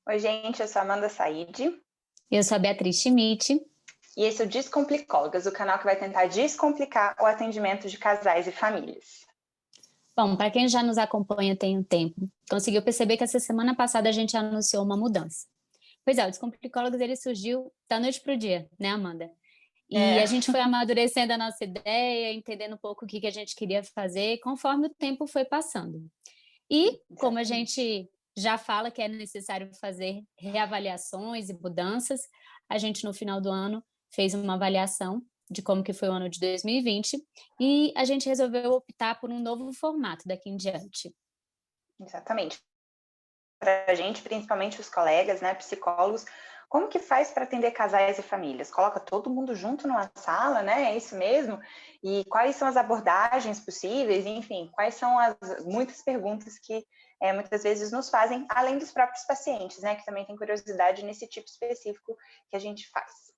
Oi, gente, eu sou a Amanda Said Eu sou a Beatriz Schmidt. e esse é o Descomplicólogas, o canal que vai tentar descomplicar o atendimento de casais e famílias. Bom, para quem já nos acompanha tem um tempo, conseguiu perceber que essa semana passada a gente anunciou uma mudança. Pois é, o Descomplicólogas ele surgiu da noite para o dia, né, Amanda? E É, a gente foi amadurecendo a nossa ideia, entendendo um pouco o que a gente queria fazer, conforme o tempo foi passando. E, como a exatamente. gente já fala que é necessário fazer reavaliações e mudanças, a gente, no final do ano, fez uma avaliação de como que foi o ano de 2020 e a gente resolveu optar por um novo formato daqui em diante. Exatamente. Para a gente, principalmente os colegas, né, psicólogos, como que faz para atender casais e famílias? Coloca todo mundo junto numa sala, né? É isso mesmo? E quais são as abordagens possíveis? Enfim, quais são as muitas perguntas que muitas vezes nos fazem, além dos próprios pacientes, né? Que também tem curiosidade nesse tipo específico que a gente faz.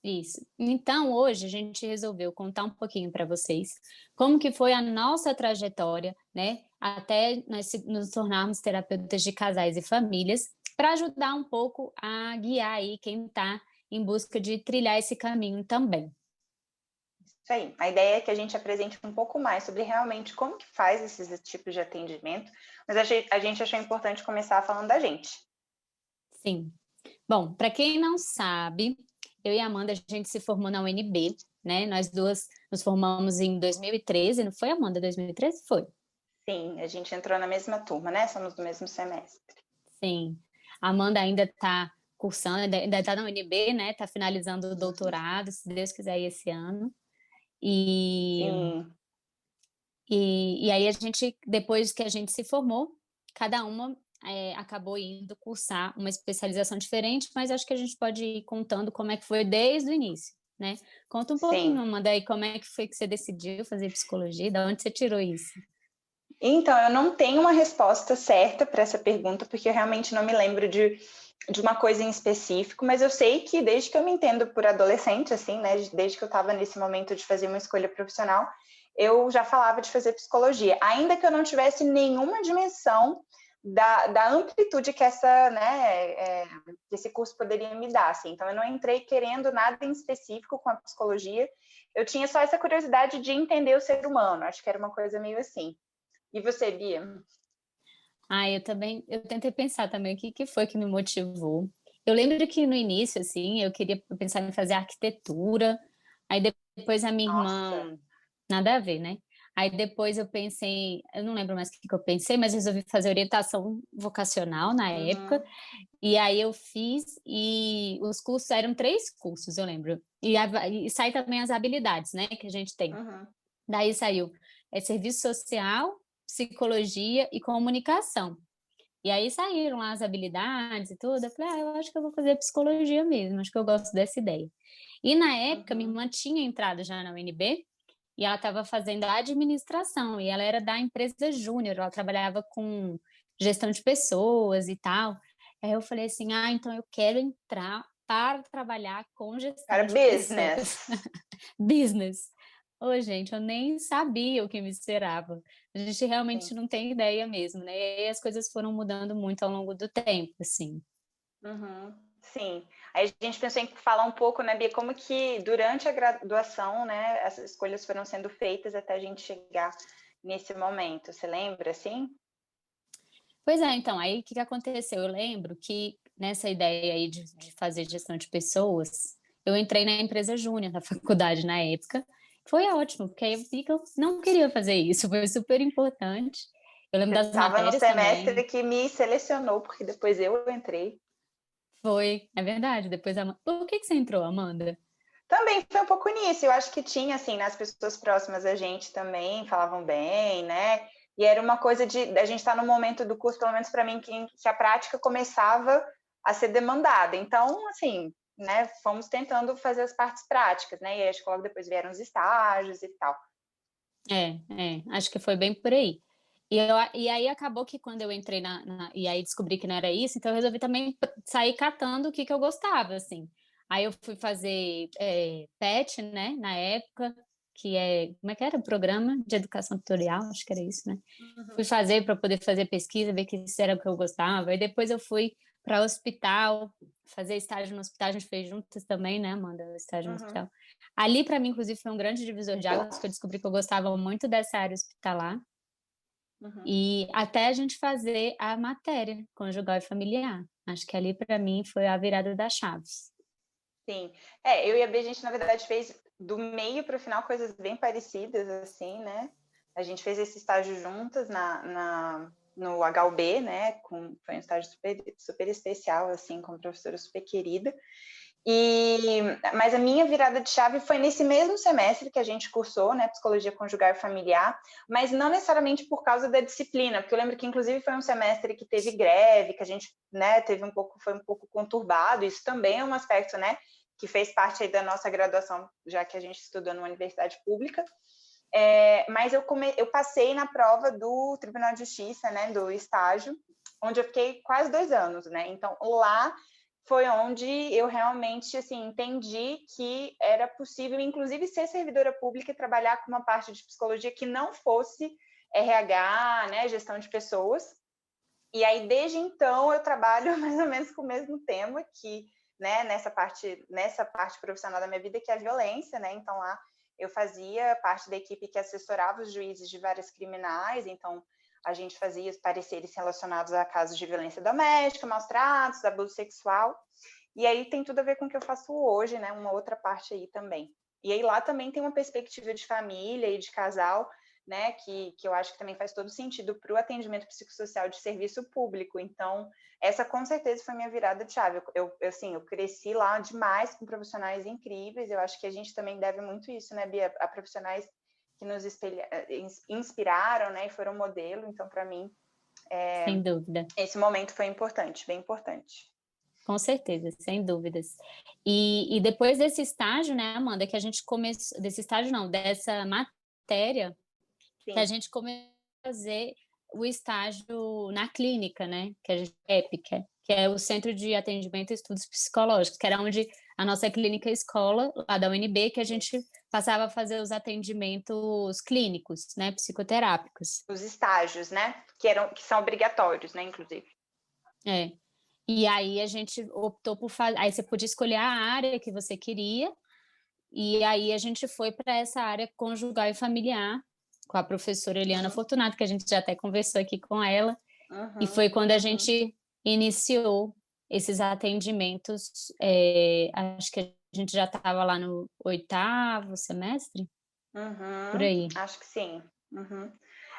Isso. Então, hoje a gente resolveu contar um pouquinho para vocês como que foi a nossa trajetória, né, até nós nos tornarmos terapeutas de casais e famílias, para ajudar um pouco a guiar aí quem está em busca de trilhar esse caminho também. Isso aí. A ideia é que a gente apresente um pouco mais sobre realmente como que faz esses tipos de atendimento, mas a gente achou importante começar falando da gente. Sim. Bom, para quem não sabe, eu e a Amanda, a gente se formou na UNB, né? Nós duas nos formamos em 2013, não foi, Amanda? 2013? Foi. Sim, a gente entrou na mesma turma, né? Somos do mesmo semestre. Sim. A Amanda ainda está cursando, ainda está na UNB, né? Está finalizando o Uhum. doutorado, se Deus quiser, esse ano. E, Sim. e aí a gente, depois que a gente se formou, cada uma acabou indo cursar uma especialização diferente, mas acho que a gente pode ir contando como é que foi desde o início, né? Conta um pouquinho, Sim. Amanda, aí como é que foi que você decidiu fazer psicologia, da onde você tirou isso? Então, eu não tenho uma resposta certa para essa pergunta, porque eu realmente não me lembro de uma coisa em específico, mas eu sei que desde que eu me entendo por adolescente, assim, né, desde que eu estava nesse momento de fazer uma escolha profissional, eu já falava de fazer psicologia, ainda que eu não tivesse nenhuma dimensão da amplitude que que esse curso poderia me dar, assim. Então, eu não entrei querendo nada em específico com a psicologia, eu tinha só essa curiosidade de entender o ser humano, acho que era uma coisa meio assim. E você, Bia? Ah, eu também, eu tentei pensar também o que que foi que me motivou. Eu lembro que no início, assim, eu pensava em fazer arquitetura, aí depois a minha Nossa. irmã, nada a ver, né? Aí depois eu pensei, eu não lembro mais o que que eu pensei, mas resolvi fazer orientação vocacional na época, Uhum, e aí eu fiz, e os cursos eram 3 cursos, eu lembro. E sai também as habilidades, né, que a gente tem. uhum. Daí saiu serviço social, psicologia e comunicação. E aí saíram lá as habilidades e tudo. Eu falei, eu acho que eu vou fazer psicologia mesmo, acho que eu gosto dessa ideia. E na época, minha Uhum. irmã tinha entrado já na UNB e ela estava fazendo a administração, e ela era da empresa Júnior, ela trabalhava com gestão de pessoas e tal. Aí eu falei assim, então eu quero entrar para trabalhar com gestão Para de pessoas. business. Business. Ô, gente, eu nem sabia o que me esperava. A gente realmente Sim. não tem ideia mesmo, né? E aí as coisas foram mudando muito ao longo do tempo, assim. Uhum. Sim. Aí a gente pensou em falar um pouco, né, Bia, como que durante a graduação, né, essas escolhas foram sendo feitas até a gente chegar nesse momento. Você lembra, assim? Pois é, então, aí o que que aconteceu? Eu lembro que nessa ideia aí de fazer gestão de pessoas, eu entrei na empresa júnior da faculdade na época. Foi ótimo, porque aí eu vi que eu não queria fazer isso, foi super importante. Eu lembro Você das estava no matérias semestre também. que me selecionou, porque depois eu entrei. Foi, é verdade. Depois por que que você entrou, Amanda? Também foi um pouco nisso, eu acho que tinha, assim, né, as pessoas próximas a gente também falavam bem, né, e era uma coisa de a gente estar no momento do curso, pelo menos para mim, que a prática começava a ser demandada. Então, assim, né, fomos tentando fazer as partes práticas, né, e aí acho que logo depois vieram os estágios e tal. Acho que foi bem por aí. E aí acabou que quando eu entrei e aí descobri que não era isso, então eu resolvi também sair catando o que que eu gostava, assim. Aí eu fui fazer PET, né, na época, que como é que era? Programa de Educação Tutorial, acho que era isso, né? Fui Uhum. fazer para poder fazer pesquisa, ver que isso era o que eu gostava, e depois eu fui para hospital, fazer estágio no hospital, a gente fez juntas também, né, Amanda, o estágio no Uhum, hospital. Ali, para mim, inclusive, foi um grande divisor de águas, que eu descobri que eu gostava muito dessa área hospitalar, uhum. e até a gente fazer a matéria conjugal e familiar. Acho que ali, para mim, foi a virada das chaves. Sim. Eu e a Bia, a gente, na verdade, fez do meio para o final coisas bem parecidas, assim, né? A gente fez esse estágio juntas no HUB, né? Foi um estágio super, super especial, assim, com uma professora super querida. Mas a minha virada de chave foi nesse mesmo semestre que a gente cursou, né, Psicologia Conjugal e Familiar, mas não necessariamente por causa da disciplina, porque eu lembro que inclusive foi um semestre que teve greve, que a gente, né, foi um pouco conturbado. Isso também é um aspecto, né, que fez parte aí da nossa graduação, já que a gente estudou numa universidade pública. Mas eu passei na prova do Tribunal de Justiça, né, do estágio, onde eu fiquei quase 2 anos, né? Então lá foi onde eu realmente, assim, entendi que era possível, inclusive, ser servidora pública e trabalhar com uma parte de psicologia que não fosse RH, né, gestão de pessoas. E aí, desde então, eu trabalho mais ou menos com o mesmo tema, que, né, nessa parte profissional da minha vida, que é a violência, né? Então, lá eu fazia parte da equipe que assessorava os juízes de várias criminais, então a gente fazia os pareceres relacionados a casos de violência doméstica, maus tratos, abuso sexual, e aí tem tudo a ver com o que eu faço hoje, né? Uma outra parte aí também. E aí lá também tem uma perspectiva de família e de casal, né? Que eu acho que também faz todo sentido para o atendimento psicossocial de serviço público. Então, essa com certeza foi minha virada de chave. Eu cresci lá demais com profissionais incríveis. Eu acho que a gente também deve muito isso, né, Bia? A profissionais que nos inspiraram, né, e foram modelo. Então, para mim, Sem dúvida. esse momento foi importante, bem importante. Com certeza, sem dúvidas. E depois desse estágio, né, Amanda, que a gente começou, desse estágio não, dessa matéria, que a Sim. gente começou a fazer o estágio na clínica, né, que a gente EPIC, que é o Centro de Atendimento e Estudos Psicológicos, que era onde a nossa clínica escola, lá da UNB, que a gente passava a fazer os atendimentos clínicos, né, psicoterápicos. Os estágios, né? Que são obrigatórios, né, inclusive. É. E aí a gente optou por fazer. Aí você podia escolher a área que você queria, e aí a gente foi para essa área conjugal e familiar, com a professora Eliana Fortunato, que a gente já até conversou aqui com ela, e foi quando a gente iniciou esses atendimentos. Acho que a gente já estava lá no 8º semestre, por aí. Acho que sim.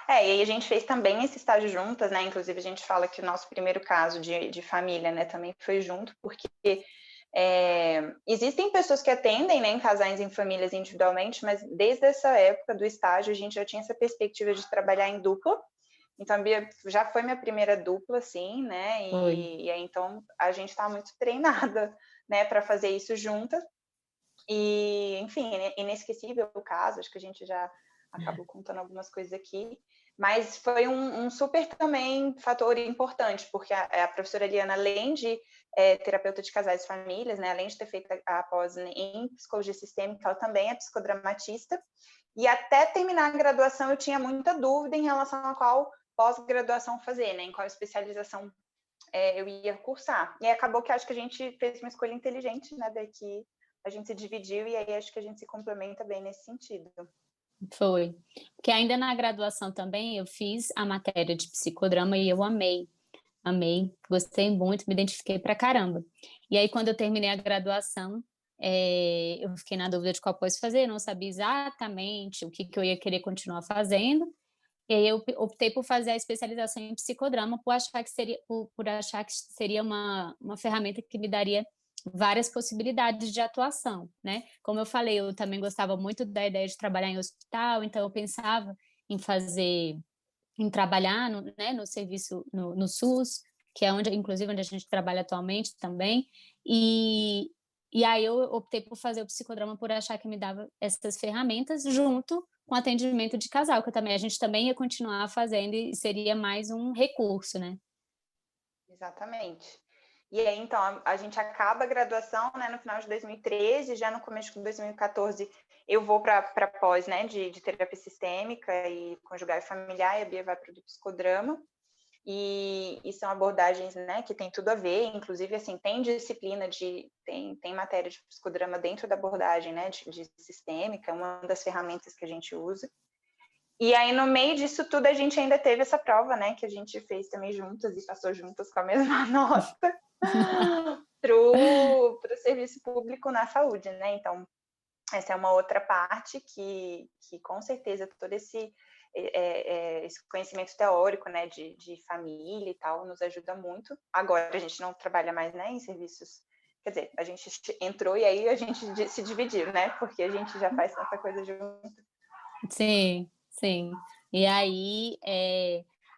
E aí a gente fez também esse estágio juntas, né? Inclusive a gente fala que o nosso primeiro caso de família, né, também foi junto, porque existem pessoas que atendem, né, em casais, em famílias individualmente, mas desde essa época do estágio a gente já tinha essa perspectiva de trabalhar em dupla. Então a Bia já foi minha primeira dupla, assim, né? Foi. E aí então a gente está muito treinada, né, para fazer isso juntas. E, enfim, inesquecível o caso, acho que a gente já acabou contando algumas coisas aqui, mas foi um super também fator importante, porque a professora Eliana, além de terapeuta de casais e famílias, né, além de ter feito a pós em psicologia sistêmica, ela também é psicodramatista, e até terminar a graduação eu tinha muita dúvida em relação a qual pós-graduação fazer, né, em qual especialização eu ia cursar. E acabou que acho que a gente fez uma escolha inteligente, né, daqui a gente se dividiu e aí acho que a gente se complementa bem nesse sentido. Foi. Porque ainda na graduação também eu fiz a matéria de psicodrama e eu amei. Amei, gostei muito, me identifiquei pra caramba. E aí, quando eu terminei a graduação, eu fiquei na dúvida de qual pós fazer, não sabia exatamente o que eu ia querer continuar fazendo. E aí eu optei por fazer a especialização em psicodrama, por achar que seria uma ferramenta que me daria várias possibilidades de atuação, né? Como eu falei, eu também gostava muito da ideia de trabalhar em hospital, então eu pensava em trabalhar no serviço, no SUS, que é inclusive, onde a gente trabalha atualmente também, e aí eu optei por fazer o psicodrama por achar que me dava essas ferramentas junto com atendimento de casal, que a gente também ia continuar fazendo e seria mais um recurso, né? Exatamente. E aí, então, a gente acaba a graduação, né, no final de 2013, já no começo de 2014 eu vou para pós, né, de terapia sistêmica e conjugal e familiar, e a Bia vai para o psicodrama. e são abordagens, né, que tem tudo a ver, inclusive, assim, tem disciplina tem matéria de psicodrama dentro da abordagem, né, de sistêmica, uma das ferramentas que a gente usa. E aí, no meio disso tudo, a gente ainda teve essa prova, né, que a gente fez também juntas e passou juntas com a mesma nota pro serviço público na saúde, né? Então, essa é uma outra parte que com certeza todo esse conhecimento teórico, né, de família e tal, nos ajuda muito. Agora a gente não trabalha mais, né, em serviços, quer dizer, a gente entrou e aí a gente se dividiu, né, porque a gente já faz tanta coisa junto. Sim, sim. E aí,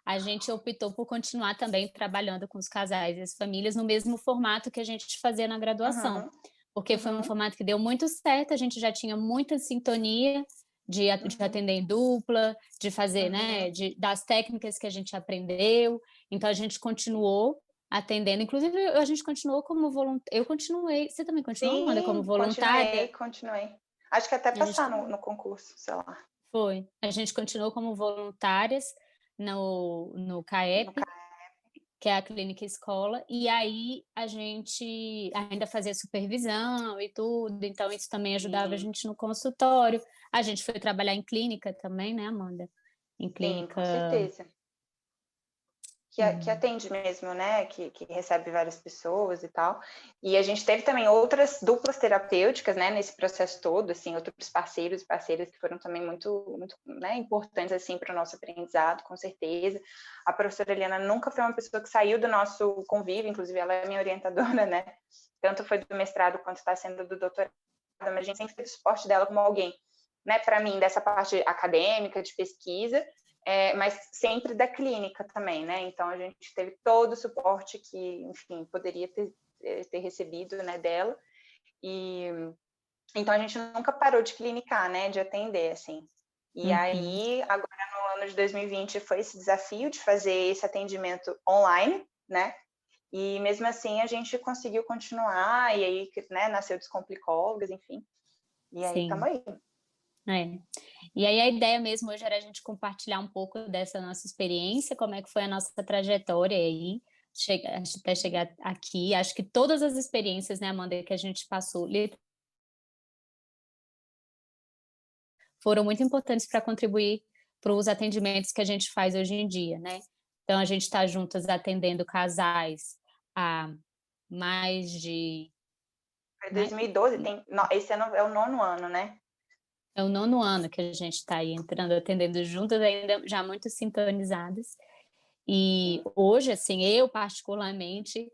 a gente optou por continuar também trabalhando com os casais e as famílias no mesmo formato que a gente fazia na graduação, Uhum, porque foi um uhum, formato que deu muito certo, a gente já tinha muita sintonia de uhum, atender em dupla, de fazer, né, uhum. das técnicas que a gente aprendeu, então a gente continuou atendendo, inclusive a gente continuou como eu continuei, você também continuou, Amanda, como Sim, continuei, voluntária? continuei. Acho que até A gente passar no concurso, sei lá, Foi. A gente continuou como voluntárias no no CAEP, caso. que é a clínica escola, e aí a gente ainda fazia supervisão e tudo, então isso também ajudava a gente no consultório. A gente foi trabalhar em clínica também, né, Amanda? Em Sim, com clínica. certeza. Que Hum. atende mesmo, né, que recebe várias pessoas e tal. E a gente teve também outras duplas terapêuticas, né, nesse processo todo, assim, outros parceiros e parceiras que foram também muito, muito, né, importantes, assim, para o nosso aprendizado, com certeza. A professora Eliana nunca foi uma pessoa que saiu do nosso convívio, inclusive ela é minha orientadora, né, tanto foi do mestrado quanto está sendo do doutorado, mas a gente sempre teve o suporte dela como alguém, né, para mim, dessa parte acadêmica, de pesquisa, mas sempre da clínica também, né? Então a gente teve todo o suporte que, enfim, poderia ter recebido, né, dela. E então a gente nunca parou de clinicar, né, de atender, assim. E Uhum. aí, agora no ano de 2020 foi esse desafio de fazer esse atendimento online, né? E mesmo assim a gente conseguiu continuar, e aí, né, nasceu Descomplicólogas, enfim. E aí estamos Sim. aí. É. E aí a ideia mesmo hoje era a gente compartilhar um pouco dessa nossa experiência, como é que foi a nossa trajetória aí, até chegar aqui. Acho que todas as experiências, né, Amanda, que a gente passou foram muito importantes para contribuir para os atendimentos que a gente faz hoje em dia, né? Então a gente está juntas atendendo casais há mais de Foi mais, 2012, esse ano é o 9º ano, né? é o 9º ano que a gente está aí entrando, atendendo juntas, ainda já muito sintonizadas. E Sim. hoje, assim, eu particularmente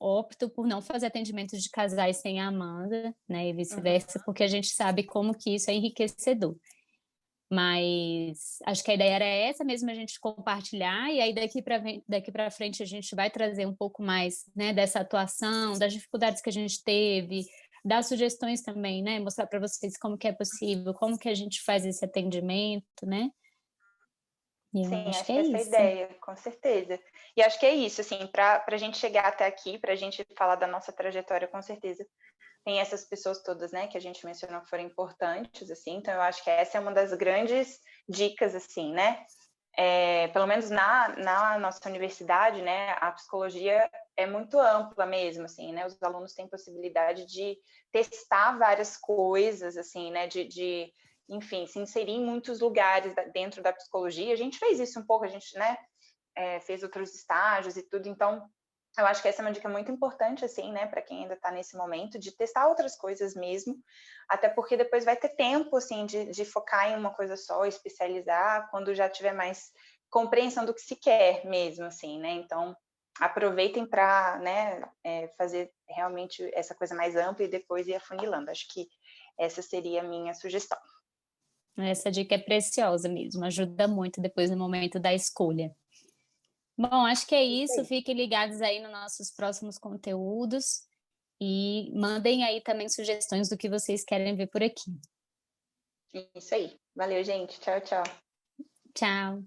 opto por não fazer atendimentos de casais sem a Amanda, né, e Uhum. vice-versa, porque a gente sabe como que isso é enriquecedor. Mas acho que a ideia era essa mesmo, a gente compartilhar, e aí daqui para frente a gente vai trazer um pouco mais, né, dessa atuação, das dificuldades que a gente teve, dar sugestões também, né, mostrar para vocês como que é possível, como que a gente faz esse atendimento, né? E eu Sim, acho que acho é que essa é a isso. ideia, com certeza. E acho que é isso, assim, para a gente chegar até aqui, para a gente falar da nossa trajetória, com certeza, tem essas pessoas todas, né, que a gente mencionou que foram importantes, assim, então eu acho que essa é uma das grandes dicas, assim, né? Pelo menos na nossa universidade, né, a psicologia é muito ampla mesmo, assim, né? Os alunos têm possibilidade de testar várias coisas, assim, né? Enfim, se inserir em muitos lugares dentro da psicologia. A gente fez isso um pouco, a gente, né, fez outros estágios e tudo, então eu acho que essa é uma dica muito importante, assim, né, para quem ainda está nesse momento, de testar outras coisas mesmo, até porque depois vai ter tempo, assim, de focar em uma coisa só, especializar, quando já tiver mais compreensão do que se quer mesmo, assim, né, então aproveitem para, né, fazer realmente essa coisa mais ampla e depois ir afunilando, acho que essa seria a minha sugestão. Essa dica é preciosa mesmo, ajuda muito depois no momento da escolha. Bom, acho que é É isso isso. aí. Fiquem ligados aí nos nossos próximos conteúdos e mandem aí também sugestões do que vocês querem ver por aqui. Isso aí. Valeu, gente. Tchau, tchau. Tchau.